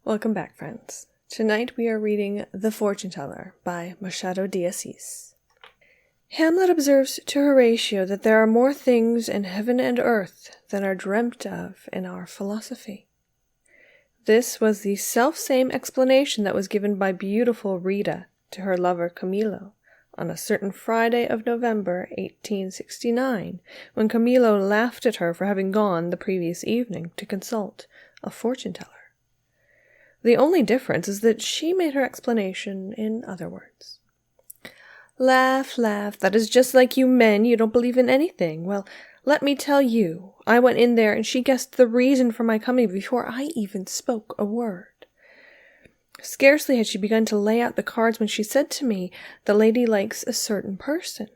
Welcome back, friends. Tonight we are reading The Fortune Teller by Machado de Assis. Hamlet observes to Horatio that there are more things in heaven and earth than are dreamt of in our philosophy. This was the self-same explanation that was given by beautiful Rita to her lover Camillo on a certain Friday of November 1869, when Camillo laughed at her for having gone the previous evening to consult a fortune-teller. The only difference is that she made her explanation in other words. Laugh, laugh, that is just like you men, you don't believe in anything. Well, let me tell you, I went in there and she guessed the reason for my coming before I even spoke a word. Scarcely had she begun to lay out the cards when she said to me, "The lady likes a certain person."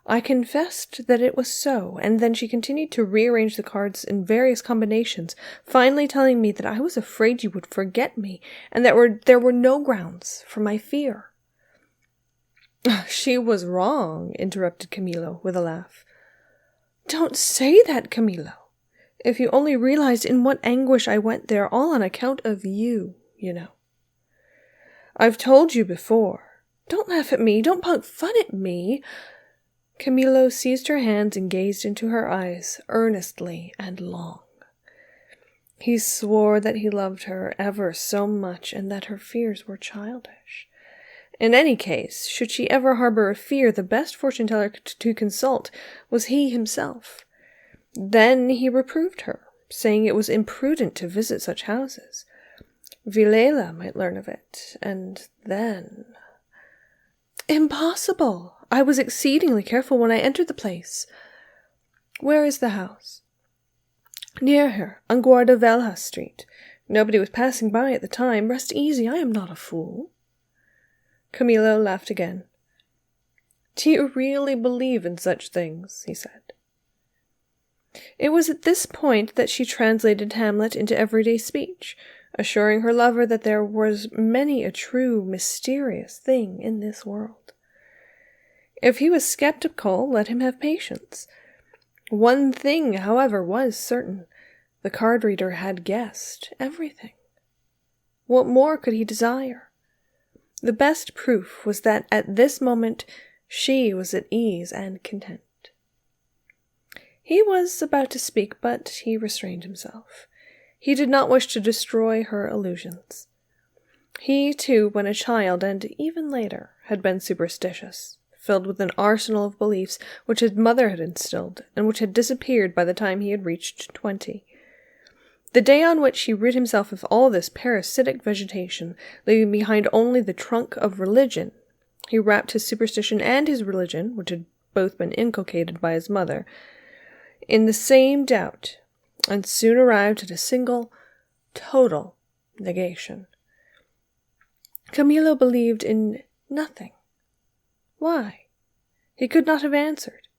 I confessed that it was so, and then she continued to rearrange the cards in various combinations, finally telling me that I was afraid you would forget me, and that there were no grounds for my fear. She was wrong, interrupted Camillo with a laugh. Don't say that, Camillo. If you only realized in what anguish I went there, all on account of you, you know. I've told you before. Don't laugh at me, don't poke fun at me. Camillo seized her hands and gazed into her eyes earnestly and long. He swore that he loved her ever so much and that her fears were childish. In any case, should she ever harbor a fear, the best fortune-teller to consult was he himself. Then he reproved her, saying it was imprudent to visit such houses. Villela might learn of it, and then... Impossible! I was exceedingly careful when I entered the place. Where is the house? Near here, on Guarda Street. Nobody was passing by at the time. Rest easy, I am not a fool. Camillo laughed again. Do you really believe in such things? He said. It was at this point that she translated Hamlet into everyday speech, assuring her lover that there was many a true, mysterious thing in this world. If he was skeptical, let him have patience. One thing, however, was certain. The card reader had guessed everything. What more could he desire? The best proof was that at this moment she was at ease and content. He was about to speak, but he restrained himself. He did not wish to destroy her illusions. He, too, when a child, and even later, had been superstitious, filled with an arsenal of beliefs which his mother had instilled, and which had disappeared by the time he had reached 20. The day on which he rid himself of all this parasitic vegetation, leaving behind only the trunk of religion, he wrapped his superstition and his religion, which had both been inculcated by his mother, in the same doubt, and soon arrived at a single, total negation. Camillo believed in nothing. Why? He could not have answered.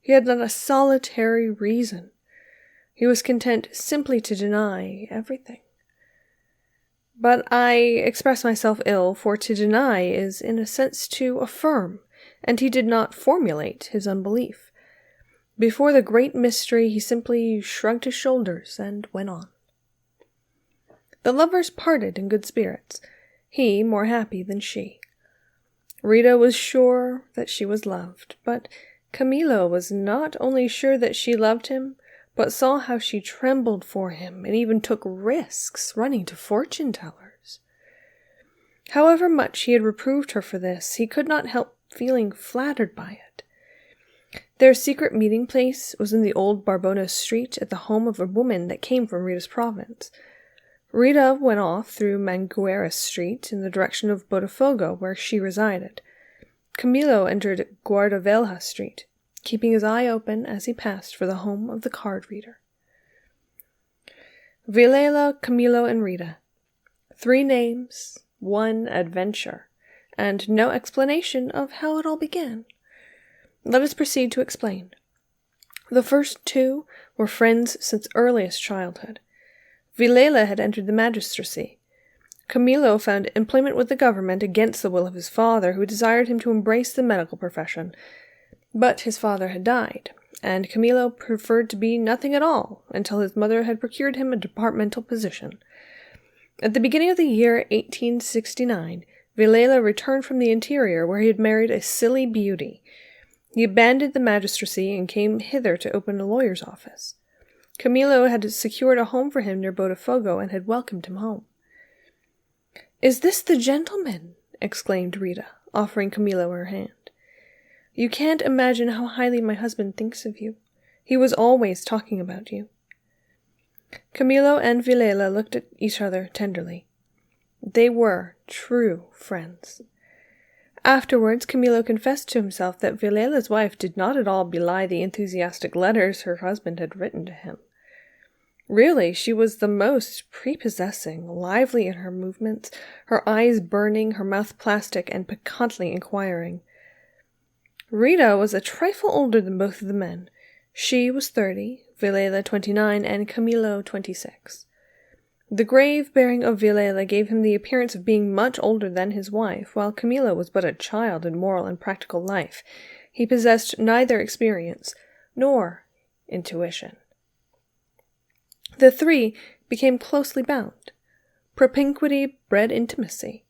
He had not a solitary reason. He was content simply to deny everything. But I express myself ill, for to deny is in a sense to affirm, and he did not formulate his unbelief. Before the great mystery he simply shrugged his shoulders and went on. The lovers parted in good spirits, he more happy than she. Rita was sure that she was loved, but Camillo was not only sure that she loved him, but saw how she trembled for him and even took risks running to fortune-tellers. However much he had reproved her for this, he could not help feeling flattered by it. Their secret meeting place was in the old Barbona street at the home of a woman that came from Rita's province. Rita went off through Manguera Street in the direction of Botafogo, where she resided. Camillo entered Guarda Street, keeping his eye open as he passed for the home of the card reader. Villela, Camillo, and Rita. 3 names, 1 adventure, and no explanation of how it all began. Let us proceed to explain. The first 2 were friends since earliest childhood. Villela had entered the magistracy. Camillo found employment with the government against the will of his father, who desired him to embrace the medical profession. But his father had died, and Camillo preferred to be nothing at all until his mother had procured him a departmental position. At the beginning of the year 1869, Villela returned from the interior, where he had married a silly beauty. He abandoned the magistracy and came hither to open a lawyer's office. Camillo had secured a home for him near Botafogo and had welcomed him home. "Is this the gentleman?" exclaimed Rita, offering Camillo her hand. "You can't imagine how highly my husband thinks of you. He was always talking about you." Camillo and Villela looked at each other tenderly. They were true friends. Afterwards, Camillo confessed to himself that Villela's wife did not at all belie the enthusiastic letters her husband had written to him. Really, she was the most prepossessing, lively in her movements, her eyes burning, her mouth plastic and piquantly inquiring. Rita was a trifle older than both of the men. She was 30, Villela 29, and Camillo 26. The grave bearing of Villela gave him the appearance of being much older than his wife, while Camillo was but a child in moral and practical life. He possessed neither experience nor intuition. The three became closely bound. Propinquity bred intimacy.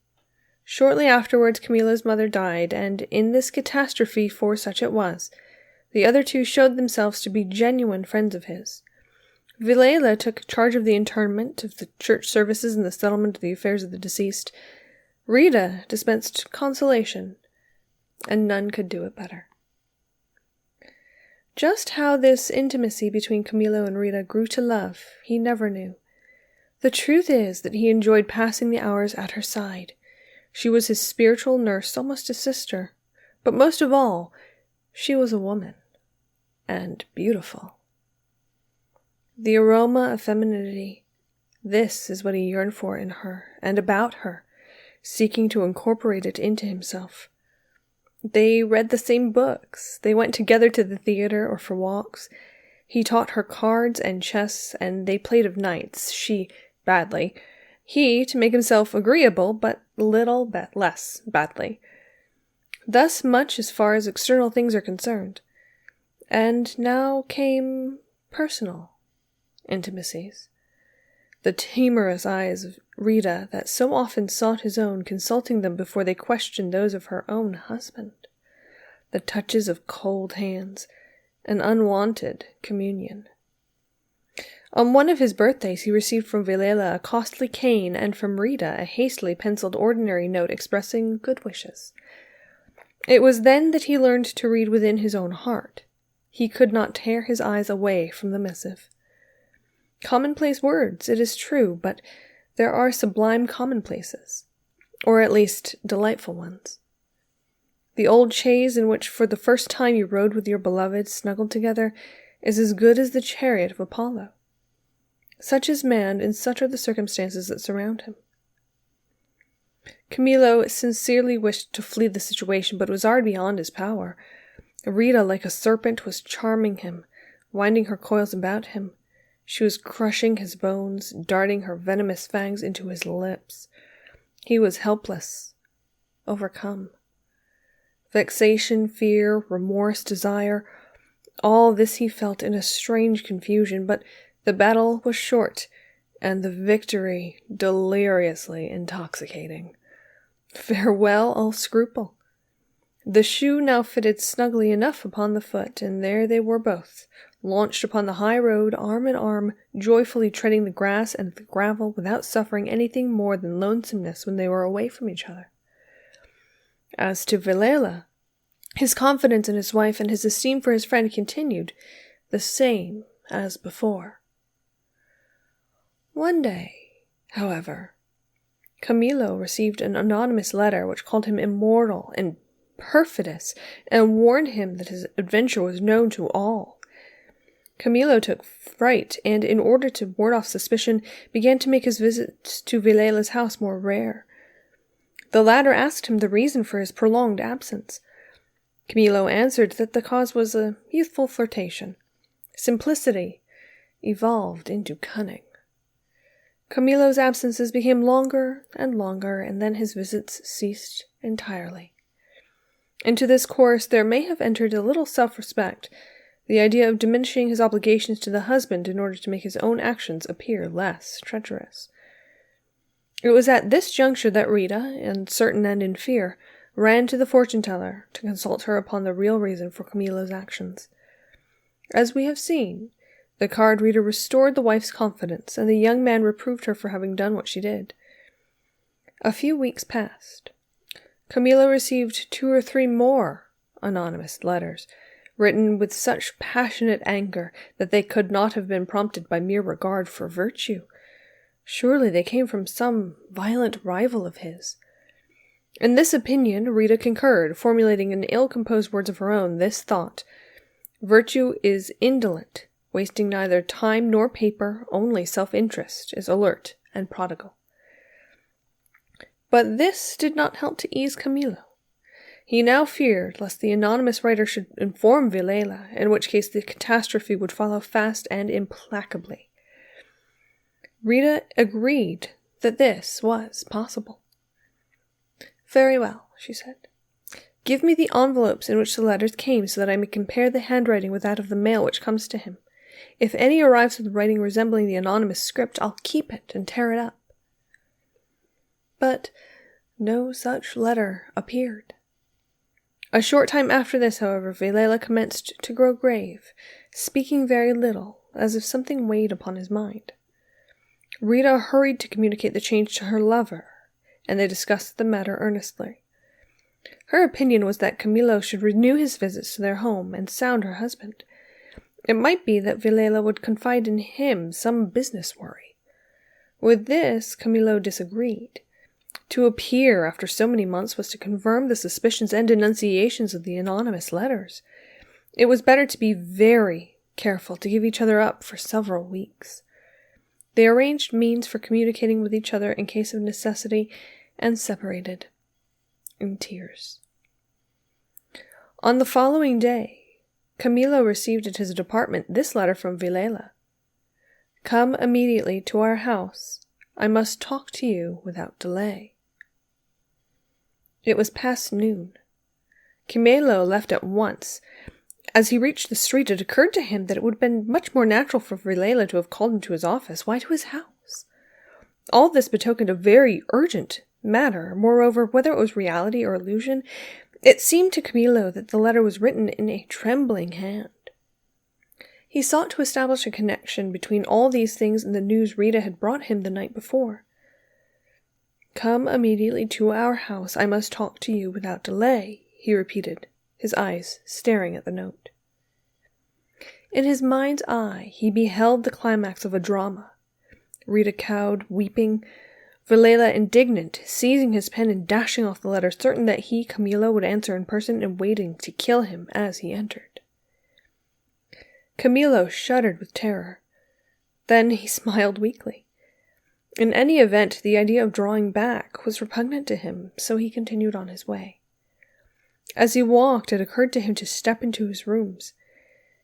Shortly afterwards, Camillo's mother died, and in this catastrophe, for such it was, the other two showed themselves to be genuine friends of his. Villela took charge of the interment, of the church services, and the settlement of the affairs of the deceased. Rita dispensed consolation, and none could do it better. Just how this intimacy between Camillo and Rita grew to love, he never knew. The truth is that he enjoyed passing the hours at her side. She was his spiritual nurse, almost a sister. But most of all, she was a woman, and beautiful. The aroma of femininity, this is what he yearned for in her, and about her, seeking to incorporate it into himself. They read the same books. They went together to the theater or for walks. He taught her cards and chess, and they played of nights, she badly, he to make himself agreeable, but less badly. Thus much as far as external things are concerned. And now came personal intimacies. The timorous eyes of Rita that so often sought his own, consulting them before they questioned those of her own husband. The touches of cold hands, an unwanted communion. On one of his birthdays he received from Villela a costly cane, and from Rita a hastily penciled ordinary note expressing good wishes. It was then that he learned to read within his own heart. He could not tear his eyes away from the missive. Commonplace words, it is true, but there are sublime commonplaces, or at least delightful ones. The old chaise in which for the first time you rode with your beloved snuggled together is as good as the chariot of Apollo. Such is man, and such are the circumstances that surround him. Camillo sincerely wished to flee the situation, but it was already beyond his power. Rita, like a serpent, was charming him, winding her coils about him. She was crushing his bones, darting her venomous fangs into his lips. He was helpless, overcome. Vexation, fear, remorse, desire, all this he felt in a strange confusion, but the battle was short, and the victory deliriously intoxicating. Farewell all scruple. The shoe now fitted snugly enough upon the foot, and there they were both, launched upon the high road, arm in arm, joyfully treading the grass and the gravel without suffering anything more than lonesomeness when they were away from each other. As to Villela, his confidence in his wife and his esteem for his friend continued, the same as before. One day, however, Camillo received an anonymous letter which called him immoral and perfidious, and warned him that his adventure was known to all. Camillo took fright, and in order to ward off suspicion, began to make his visits to Villela's house more rare. The latter asked him the reason for his prolonged absence. Camillo answered that the cause was a youthful flirtation. Simplicity evolved into cunning. Camillo's absences became longer and longer, and then his visits ceased entirely. Into this course there may have entered a little self-respect, the idea of diminishing his obligations to the husband in order to make his own actions appear less treacherous. It was at this juncture that Rita, uncertain and in fear, ran to the fortune-teller to consult her upon the real reason for Camilo's actions. As we have seen, the card reader restored the wife's confidence, and the young man reproved her for having done what she did. A few weeks passed. Camilo received 2 or 3 more anonymous letters, written with such passionate anger that they could not have been prompted by mere regard for virtue. Surely they came from some violent rival of his. In this opinion Rita concurred, formulating in ill-composed words of her own this thought: virtue is indolent, wasting neither time nor paper, only self-interest, is alert and prodigal. But this did not help to ease Camilo. He now feared lest the anonymous writer should inform Villela, in which case the catastrophe would follow fast and implacably. Rita agreed that this was possible. "Very well," she said. "Give me the envelopes in which the letters came so that I may compare the handwriting with that of the mail which comes to him. If any arrives with writing resembling the anonymous script, I'll keep it and tear it up." But no such letter appeared. A short time after this, however, Villela commenced to grow grave, speaking very little, as if something weighed upon his mind. Rita hurried to communicate the change to her lover, and they discussed the matter earnestly. Her opinion was that Camilo should renew his visits to their home and sound her husband. It might be that Villela would confide in him some business worry. With this, Camilo disagreed. To appear after so many months was to confirm the suspicions and denunciations of the anonymous letters. It was better to be very careful to give each other up for several weeks. They arranged means for communicating with each other in case of necessity, and separated in tears. On the following day, Camilo received at his apartment this letter from Villela: "Come immediately to our house. I must talk to you without delay." It was past noon. Camilo left at once. As he reached the street, it occurred to him that it would have been much more natural for Villela to have called him to his office. Why to his house? All this betokened a very urgent matter. Moreover, whether it was reality or illusion, it seemed to Camilo that the letter was written in a trembling hand. He sought to establish a connection between all these things and the news Rita had brought him the night before. "Come immediately to our house. I must talk to you without delay," he repeated, his eyes staring at the note. In his mind's eye, he beheld the climax of a drama. Rita cowed, weeping, Villela indignant, seizing his pen and dashing off the letter, certain that he, Camilo, would answer in person and waiting to kill him as he entered. Camilo shuddered with terror. Then he smiled weakly. In any event, the idea of drawing back was repugnant to him, so he continued on his way. As he walked, it occurred to him to step into his rooms.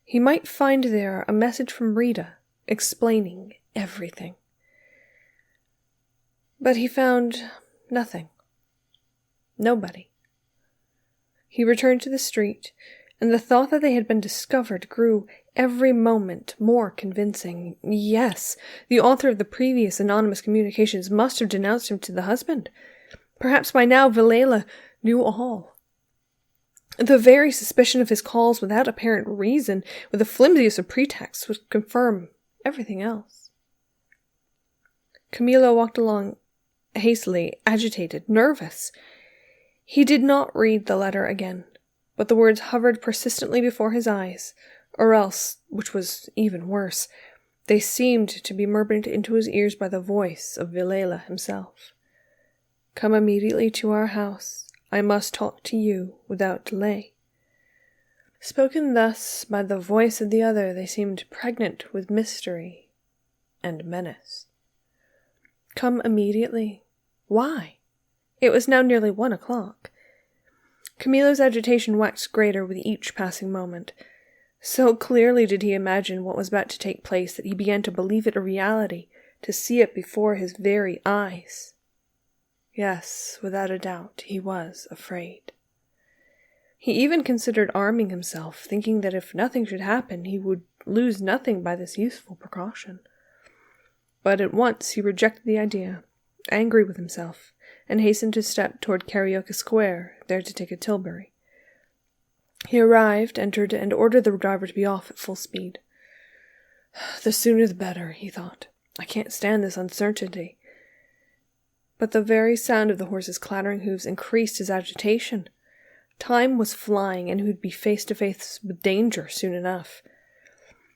He might find there a message from Rita, explaining everything. But he found nothing. Nobody. He returned to the street, and the thought that they had been discovered grew every moment more convincing. Yes, the author of the previous anonymous communications must have denounced him to the husband. Perhaps by now Villela knew all. The very suspicion of his calls without apparent reason, with the flimsiest of pretexts, would confirm everything else. Camilo walked along hastily, agitated, nervous. He did not read the letter again, but the words hovered persistently before his eyes, or else, which was even worse, they seemed to be murmured into his ears by the voice of Villela himself. "Come immediately to our house. I must talk to you without delay." Spoken thus by the voice of the other, they seemed pregnant with mystery and menace. Come immediately? Why? It was now nearly 1 o'clock. Camilo's agitation waxed greater with each passing moment. So clearly did he imagine what was about to take place that he began to believe it a reality, to see it before his very eyes. Yes, without a doubt, he was afraid. He even considered arming himself, thinking that if nothing should happen, he would lose nothing by this useful precaution. But at once he rejected the idea, angry with himself, and hastened to step toward Karaoke Square, there to take a tilbury. He arrived, entered, and ordered the driver to be off at full speed. The sooner the better, he thought. I can't stand this uncertainty. But the very sound of the horse's clattering hoofs increased his agitation. Time was flying, and he would be face to face with danger soon enough.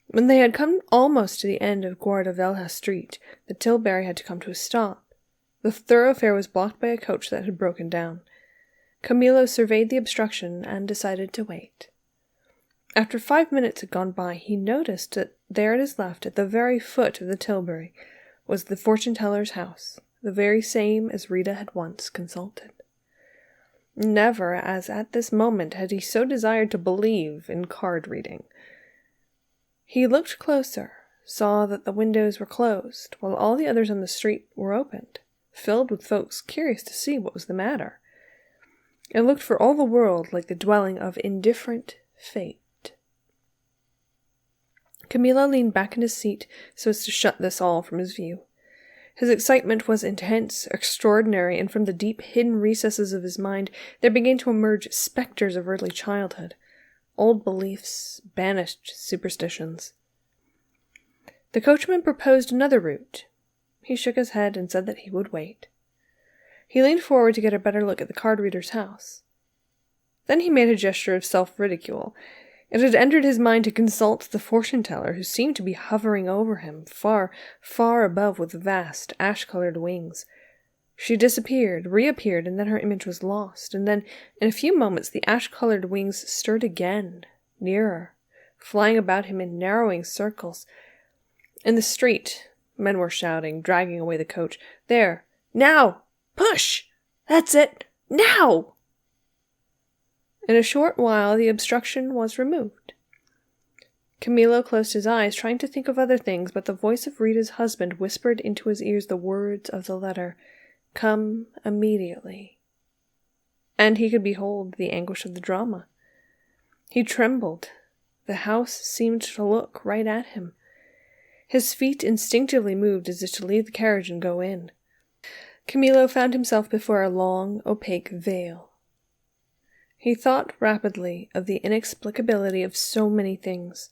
When they had come almost to the end of Guardavella Street, the tilbury had to come to a stop. The thoroughfare was blocked by a coach that had broken down. Camillo surveyed the obstruction and decided to wait. After 5 minutes had gone by, he noticed that there at his left, at the very foot of the tilbury, was the fortune-teller's house, the very same as Rita had once consulted. Never, as at this moment, had he so desired to believe in card-reading. He looked closer, saw that the windows were closed, while all the others on the street were opened, filled with folks curious to see what was the matter. It looked for all the world like the dwelling of indifferent fate. Camillo leaned back in his seat so as to shut this all from his view. His excitement was intense, extraordinary, and from the deep hidden recesses of his mind there began to emerge spectres of early childhood, old beliefs, banished superstitions. The coachman proposed another route. He shook his head and said that he would wait. He leaned forward to get a better look at the card reader's house. Then he made a gesture of self-ridicule. It had entered his mind to consult the fortune-teller, who seemed to be hovering over him, far, far above with vast, ash-colored wings. She disappeared, reappeared, and then her image was lost, and then, in a few moments, the ash-colored wings stirred again, nearer, flying about him in narrowing circles. In the street, men were shouting, dragging away the coach. There! Now! Push! That's it! Now! In a short while, the obstruction was removed. Camillo closed his eyes, trying to think of other things, but the voice of Rita's husband whispered into his ears the words of the letter, "Come immediately." And he could behold the anguish of the drama. He trembled. The house seemed to look right at him. His feet instinctively moved as if to leave the carriage and go in. Camillo found himself before a long, opaque veil. He thought rapidly of the inexplicability of so many things.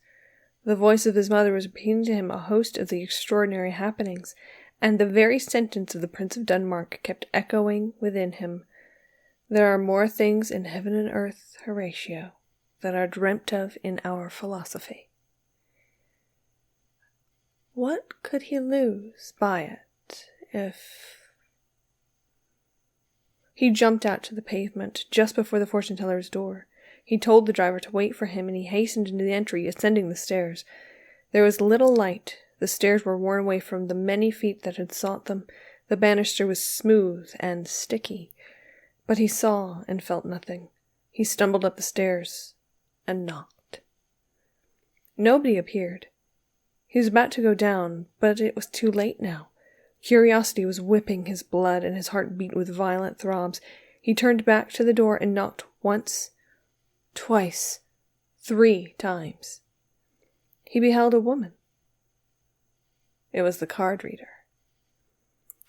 The voice of his mother was repeating to him a host of the extraordinary happenings, and the very sentence of the Prince of Denmark kept echoing within him. There are more things in heaven and earth, Horatio, than are dreamt of in our philosophy. What could he lose by it, if... He jumped out to the pavement, just before the fortune-teller's door. He told the driver to wait for him, and he hastened into the entry, ascending the stairs. There was little light. The stairs were worn away from the many feet that had sought them. The banister was smooth and sticky. But he saw and felt nothing. He stumbled up the stairs and knocked. Nobody appeared. He was about to go down, but it was too late now. Curiosity was whipping his blood, and his heart beat with violent throbs. He turned back to the door and knocked once, twice, 3 times. He beheld a woman. It was the card reader.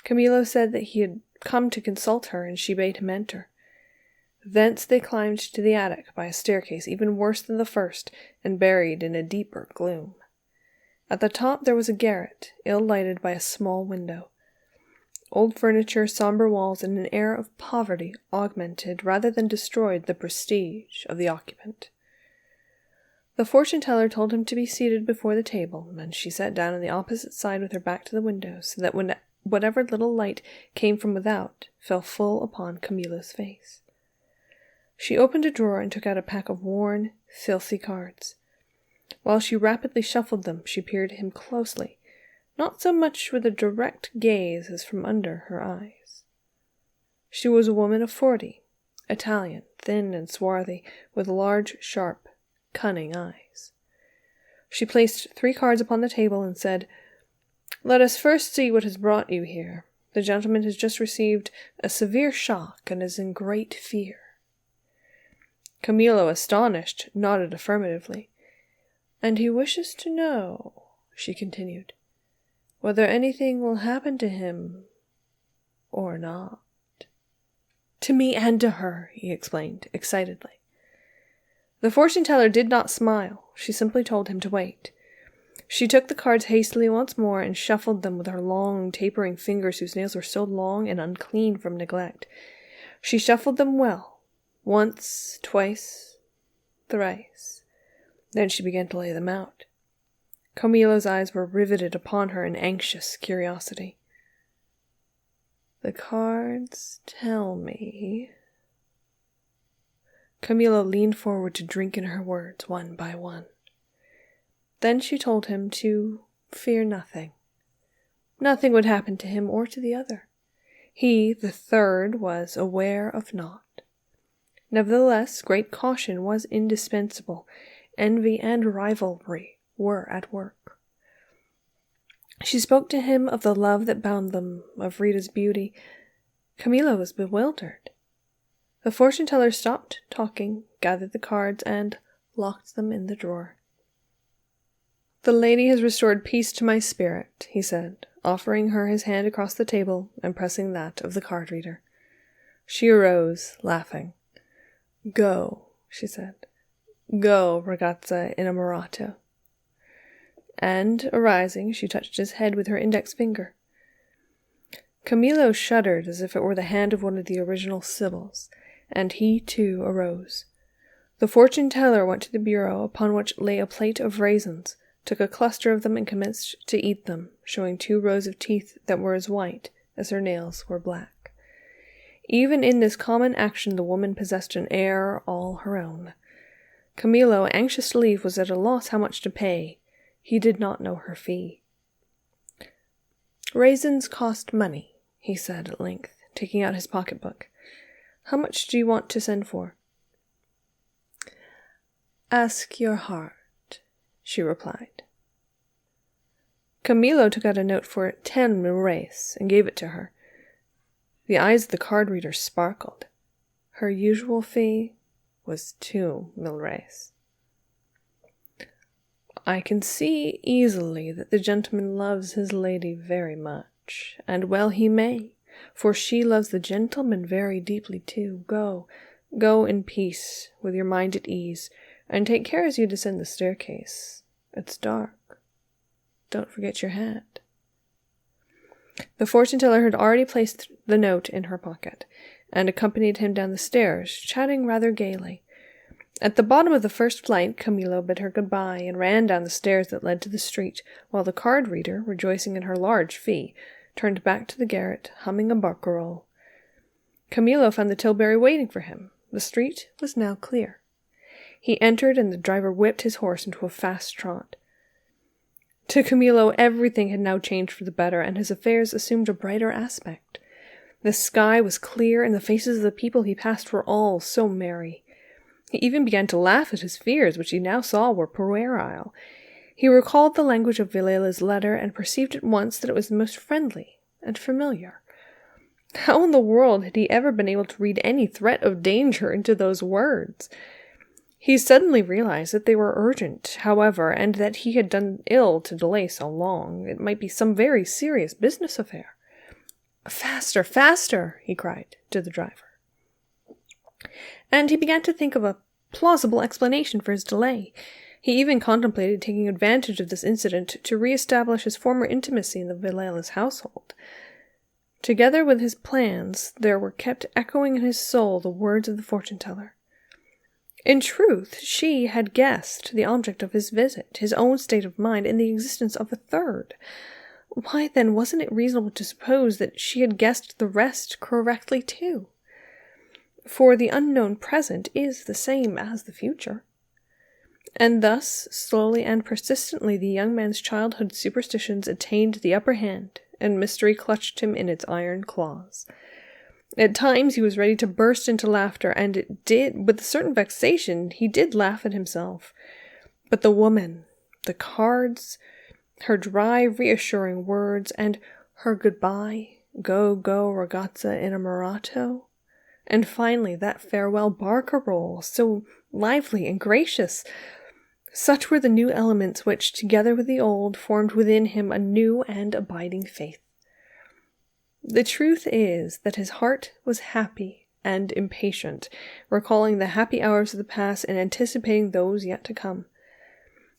Camillo said that he had come to consult her, and she bade him enter. Thence they climbed to the attic by a staircase even worse than the first, and buried in a deeper gloom. At the top there was a garret, ill-lighted by a small window. Old furniture, somber walls, and an air of poverty augmented rather than destroyed the prestige of the occupant. The fortune-teller told him to be seated before the table, and she sat down on the opposite side with her back to the window, so that whatever little light came from without fell full upon Camillo's face. She opened a drawer and took out a pack of worn, filthy cards. While she rapidly shuffled them, she peered at him closely, not so much with a direct gaze as from under her eyes. She was a woman of 40, Italian, thin and swarthy, with large, sharp, cunning eyes. She placed 3 cards upon the table and said, "Let us first see what has brought you here. The gentleman has just received a severe shock and is in great fear." Camillo, astonished, nodded affirmatively. "And he wishes to know," she continued, "whether anything will happen to him or not. To me and to her, he explained, excitedly. The fortune-teller did not smile. She simply told him to wait. She took the cards hastily once more and shuffled them with her long, tapering fingers whose nails were so long and unclean from neglect. She shuffled them well, once, twice, thrice. Then she began to lay them out. Camilo's eyes were riveted upon her in anxious curiosity. The cards tell me... Camilo leaned forward to drink in her words one by one. Then she told him to fear nothing. Nothing would happen to him or to the other. He, the third, was aware of naught. Nevertheless, great caution was indispensable. Envy and rivalry were at work. She spoke to him of the love that bound them, of Rita's beauty. Camilo was bewildered. The fortune-teller stopped talking, gathered the cards, and locked them in the drawer. "The lady has restored peace to my spirit," he said, offering her his hand across the table and pressing that of the card-reader. She arose, laughing. "Go," she said. "Go, ragazza innamorato." And, arising, she touched his head with her index finger. Camilo shuddered as if it were the hand of one of the original Sibyls, and he, too, arose. The fortune-teller went to the bureau, upon which lay a plate of raisins, took a cluster of them and commenced to eat them, showing 2 rows of teeth that were as white as her nails were black. Even in this common action the woman possessed an air all her own. Camilo, anxious to leave, was at a loss how much to pay. He did not know her fee. "Raisins cost money," he said at length, taking out his pocketbook. "How much do you want to send for?" "Ask your heart," she replied. Camilo took out a note for 10 milreis and gave it to her. The eyes of the card reader sparkled. Her usual fee was 2 milreis. "I can see easily that the gentleman loves his lady very much, and well he may, for she loves the gentleman very deeply too. Go in peace, with your mind at ease, and take care as you descend the staircase. It's dark. Don't forget your hat." The fortune-teller had already placed the note in her pocket, and accompanied him down the stairs, chatting rather gaily. At the bottom of the first flight, Camilo bid her goodbye and ran down the stairs that led to the street, while the card-reader, rejoicing in her large fee, turned back to the garret, humming a barcarolle. Camilo found the tilbury waiting for him. The street was now clear. He entered, and the driver whipped his horse into a fast trot. To Camilo, everything had now changed for the better, and his affairs assumed a brighter aspect. The sky was clear, and the faces of the people he passed were all so merry. He even began to laugh at his fears, which he now saw were puerile. He recalled the language of Villela's letter, and perceived at once that it was most friendly and familiar. How in the world had he ever been able to read any threat of danger into those words? He suddenly realized that they were urgent, however, and that he had done ill to delay so long. It might be some very serious business affair. "Faster, faster!" he cried to the driver. And he began to think of a plausible explanation for his delay. He even contemplated taking advantage of this incident to re-establish his former intimacy in the Villela's household. Together with his plans, there were kept echoing in his soul the words of the fortune-teller. In truth, she had guessed the object of his visit, his own state of mind, and the existence of a third. Why, then, wasn't it reasonable to suppose that she had guessed the rest correctly, too? For the unknown present is the same as the future. And thus, slowly and persistently, the young man's childhood superstitions attained the upper hand, and mystery clutched him in its iron claws. At times he was ready to burst into laughter, and it did, with a certain vexation, he did laugh at himself. But the woman, the cards, her dry, reassuring words, and her goodbye, go, ragazza innamorato, and finally that farewell barcarolle, so lively and gracious. Such were the new elements which, together with the old, formed within him a new and abiding faith. The truth is that his heart was happy and impatient, recalling the happy hours of the past and anticipating those yet to come.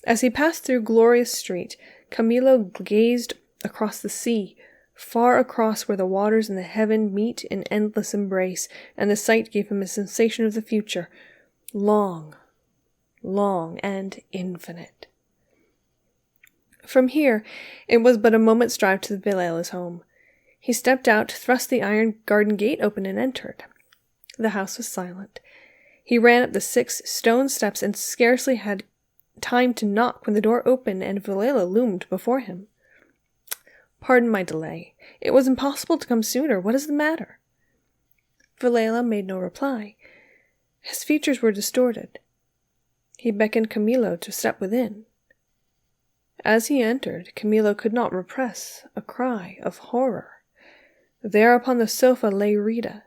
As he passed through Glorious Street, Camillo gazed across the sea, far across where the waters and the heaven meet in endless embrace, and the sight gave him a sensation of the future, long, long, and infinite. From here, it was but a moment's drive to the Villela's home. He stepped out, thrust the iron garden gate open, and entered. The house was silent. He ran up the 6 stone steps and scarcely had time to knock when the door opened and Villela loomed before him. "Pardon my delay. It was impossible to come sooner. What is the matter?" Villela made no reply. His features were distorted. He beckoned Camillo to step within. As he entered, Camillo could not repress a cry of horror. There upon the sofa lay Rita,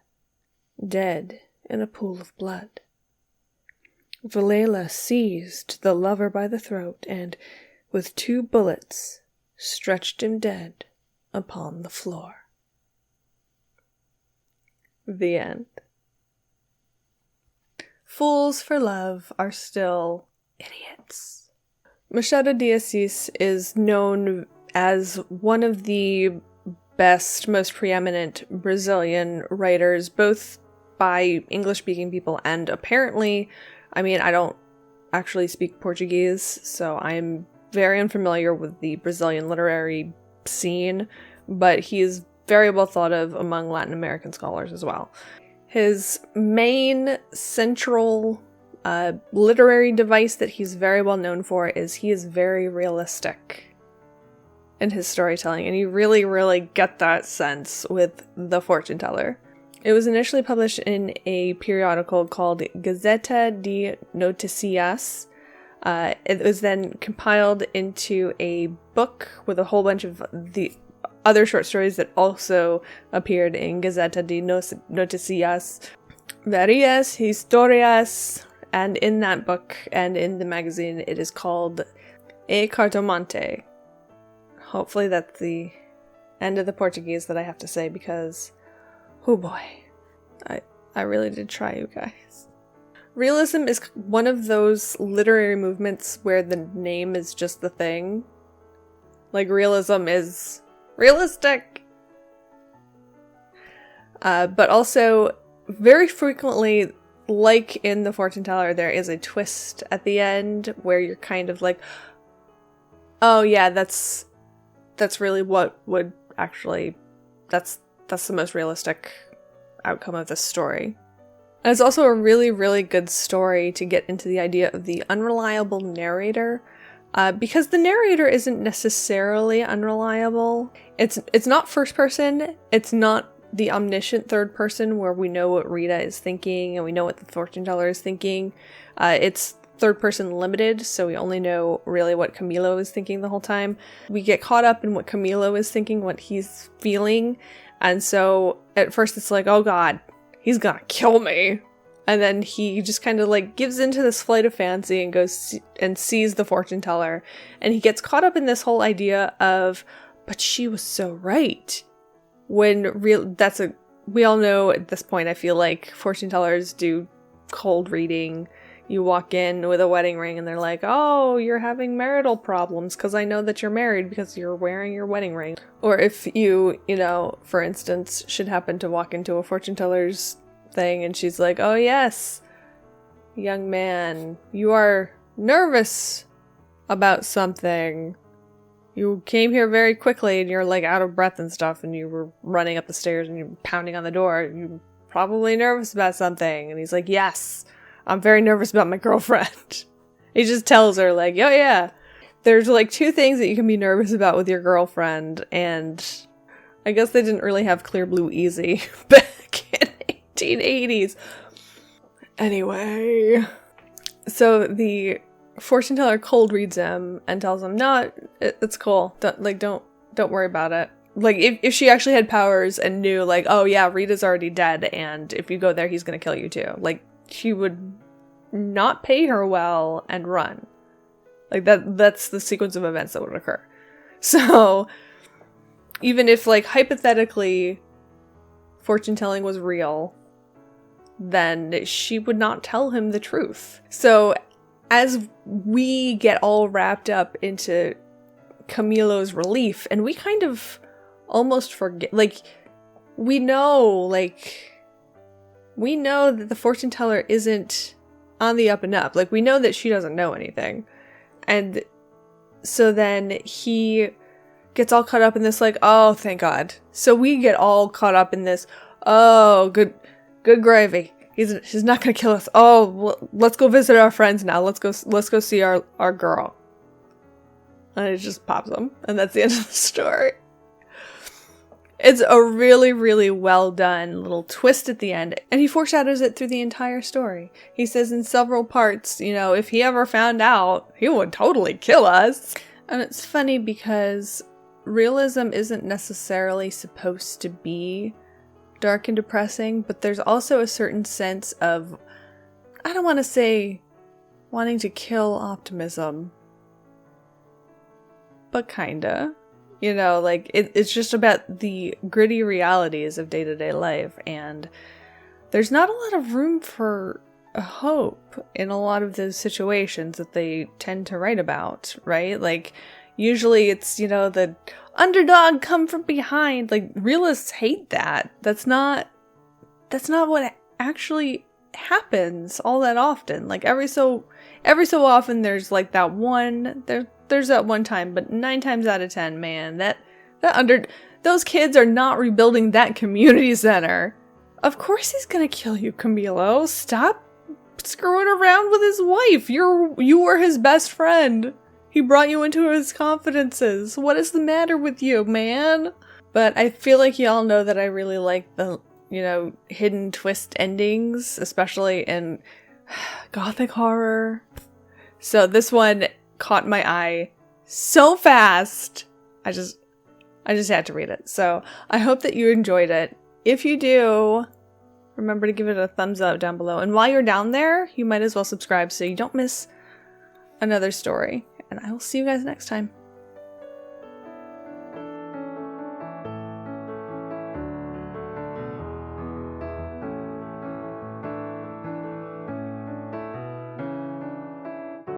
dead in a pool of blood. Villela seized the lover by the throat and, with 2 bullets, stretched him dead upon the floor. The end. Fools for love are still idiots. Machado de Assis is known as one of the best, most preeminent Brazilian writers, both by English-speaking people and apparently, I don't actually speak Portuguese, so I'm very unfamiliar with the Brazilian literary scene, but he is very well thought of among Latin American scholars as well. His main central literary device that he's very well known for is he is very realistic in his storytelling, and you really, really get that sense with The Fortune Teller. It was initially published in a periodical called Gazeta de Noticias. It was then compiled into a book with a whole bunch of the other short stories that also appeared in Gazeta de Noticias, varias historias, and in that book and in the magazine it is called E Cartomante. Hopefully that's the end of the Portuguese that I have to say because, oh boy, I really did try, you guys. Realism is one of those literary movements where the name is just the thing. Like, realism is realistic. But also, very frequently, like in The Fortune Teller, there is a twist at the end where you're kind of like, oh yeah, that's really what would actually, that's the most realistic outcome of this story. And it's also a really, really good story to get into the idea of the unreliable narrator, because the narrator isn't necessarily unreliable. It's not first person, it's not the omniscient third person where we know what Rita is thinking and we know what the fortune teller is thinking. It's third person limited, so we only know really what Camilo is thinking the whole time. We get caught up in what Camilo is thinking, what he's feeling, and so at first it's like, oh god, he's gonna kill me. And then he just kind of like gives into this flight of fancy and goes and sees the fortune teller, and he gets caught up in this whole idea of, but she was so right. When we all know at this point, I feel like fortune tellers do cold reading. You walk in with a wedding ring and they're like, oh, you're having marital problems because I know that you're married because you're wearing your wedding ring. Or if you for instance, should happen to walk into a fortune teller's thing and she's like, oh yes, young man, you are nervous about something. You came here very quickly and you're like out of breath and stuff and you were running up the stairs and you're pounding on the door. You're probably nervous about something. And he's like, yes, I'm very nervous about my girlfriend. He just tells her like, oh yeah, there's like 2 things that you can be nervous about with your girlfriend. And I guess they didn't really have Clear Blue Easy back in 1880s. Anyway, so the fortune teller cold reads him and tells him, no, it's cool. Don't worry about it. Like, if she actually had powers and knew, like, oh yeah, Rita's already dead, and if you go there, he's gonna kill you too. Like, she would not pay her well and run. Like, that's the sequence of events that would occur. So, even if, like, hypothetically, fortune telling was real, then she would not tell him the truth. So as we get all wrapped up into Camilo's relief, and we kind of almost forget, like, we know that the fortune teller isn't on the up and up. Like, we know that she doesn't know anything. And so then he gets all caught up in this, like, oh, thank God. So we get all caught up in this, oh, good gravy. He's not gonna kill us. Oh, well, let's go visit our friends now. Let's go see our girl. And it just pops him. And that's the end of the story. It's a really, really well done little twist at the end. And he foreshadows it through the entire story. He says in several parts, you know, if he ever found out, he would totally kill us. And it's funny because realism isn't necessarily supposed to be dark and depressing, but there's also a certain sense of, I don't want to say wanting to kill optimism, but kinda. You know, like, it's just about the gritty realities of day-to-day life, and there's not a lot of room for hope in a lot of those situations that they tend to write about, right? Like, usually it's, you know, the underdog come from behind. Like, realists hate that. That's not what actually happens all that often. Like, every so often there's like that one, there's that one time, but 9 times out of 10, man, those kids are not rebuilding that community center. Of course he's gonna kill you, Camilo. Stop screwing around with his wife. You were his best friend. He brought you into his confidences. What is the matter with you, man? But I feel like y'all know that I really like the, you know, hidden twist endings, especially in gothic horror. So this one caught my eye so fast. I just had to read it. So I hope that you enjoyed it. If you do, remember to give it a thumbs up down below. And while you're down there, you might as well subscribe so you don't miss another story. And I will see you guys next time.